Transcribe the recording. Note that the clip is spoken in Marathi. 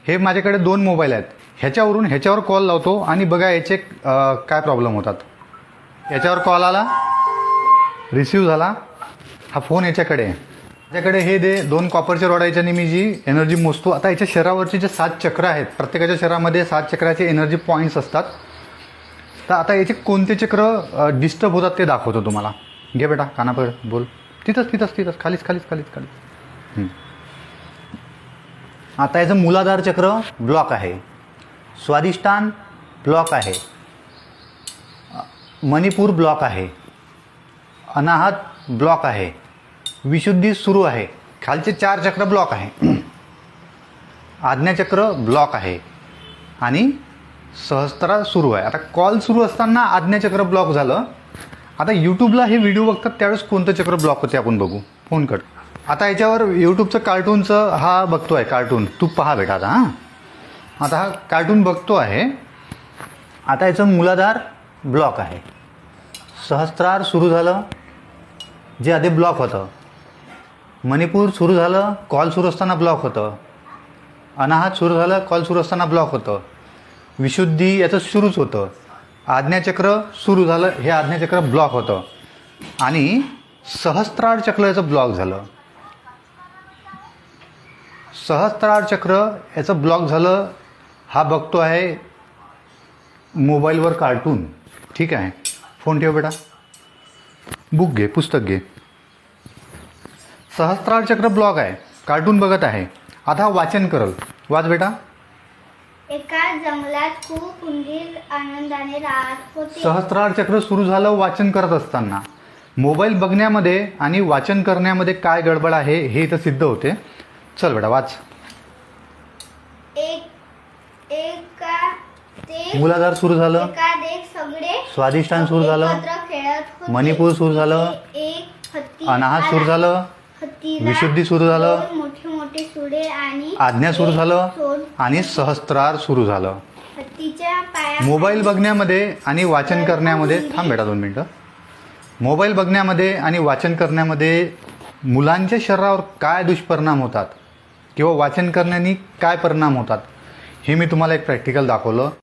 हे माझ्याकडे 2 मोबाईल आहेत. ह्याच्यावरून ह्याच्यावर कॉल लावतो आणि बघा याचे काय प्रॉब्लेम होतात. याच्यावर कॉल आला, रिसीव झाला, हा फोन याच्याकडे आहे. माझ्याकडे हे 2 कॉपरचे रॉड, याच्याने मी जी एनर्जी मोजतो. आता याच्या शरीरावरचे जे 7 चक्र आहेत, प्रत्येकाच्या शरीरामध्ये 7 चक्राचे एनर्जी पॉईंट्स असतात. तर आता याचे कोणते चक्र डिस्टर्ब होतात ते दाखवतो तुम्हाला. घे बेटा कानापड बोल. तिथंच खालीच. आता याचं मूलाधार चक्र ब्लॉक आहे, स्वादिष्टान ब्लॉक आहे, मणिपूर ब्लॉक आहे, अनाहत ब्लॉक आहे, विशुद्धी सुरू आहे. खालचे 4 चक्र ब्लॉक आहे, आज्ञाचक्र ब्लॉक आहे आणि सहस्त्रार सुरू आहे. आता कॉल सुरू असताना आज्ञाचक्र ब्लॉक झालं. आता यूट्यूबला हे व्हिडिओ बघतात त्यावेळेस कोणतं चक्र ब्लॉक होते आपण बघू. Phone cut. आता याच्यावर यूट्यूबचं कार्टूनचं हा बघतो आहे कार्टून. तू पहा बेटा आता. आता हा कार्टून बघतो आहे. आता याचं मूलाधार ब्लॉक आहे, सहस्त्रार सुरू झालं जे आधी ब्लॉक होतं, मणिपूर सुरू झालं कॉल सुरू असताना ब्लॉक होतं, अनाहत सुरू झालं कॉल सुरू असताना ब्लॉक होतं, विशुद्धी याचं सुरूच होतं, आज्ञाचक्र सुरू झालं हे आज्ञाचक्र ब्लॉक होतं आणि सहस्त्रार चक्र याचं ब्लॉक झालं. सहस्त्रार चक्र याचं ब्लॉक झालं. हा बघतो आहे मोबाईलवर कार्टून. ठीक आहे, फोन ठेव बेटा, बुक घे, पुस्तक घे. सहस्त्रार चक्र ब्लॉक आहे, कार्टून बघत आहे. आता वाचन करल. वाच बेटा. एका जंगलात खूप उंदीर आनंदाने राहत होते. सहस्त्रार चक्र सुरू झालं वाचन करत असताना. मोबाईल बघण्यामध्ये आणि वाचन करण्यामध्ये काय गडबड आहे हे इथं सिद्ध होते. चल बेटा वाच. मूलाधार सुरू झालं, स्वादिष्टान सुरू झालं, मणिपूर सुरू झालं, अनाहत सुरू झालं, विशुद्धी सुरू झालं, मोठे सुरे आणि आज्ञा सुरू झालं आणि सहस्त्रार सुरू झालं. मोबाईल बघण्यामध्ये आणि वाचन करण्यामध्ये थांब बेटा 2 मिनिटं. मोबाईल बघण्यामध्ये आणि वाचन करण्यामध्ये मुलांच्या शरीरावर काय दुष्परिणाम होतात किंवा वाचन करण्याने काय परिणाम होतात हे मी तुम्हाला एक प्रॅक्टिकल दाखवलं.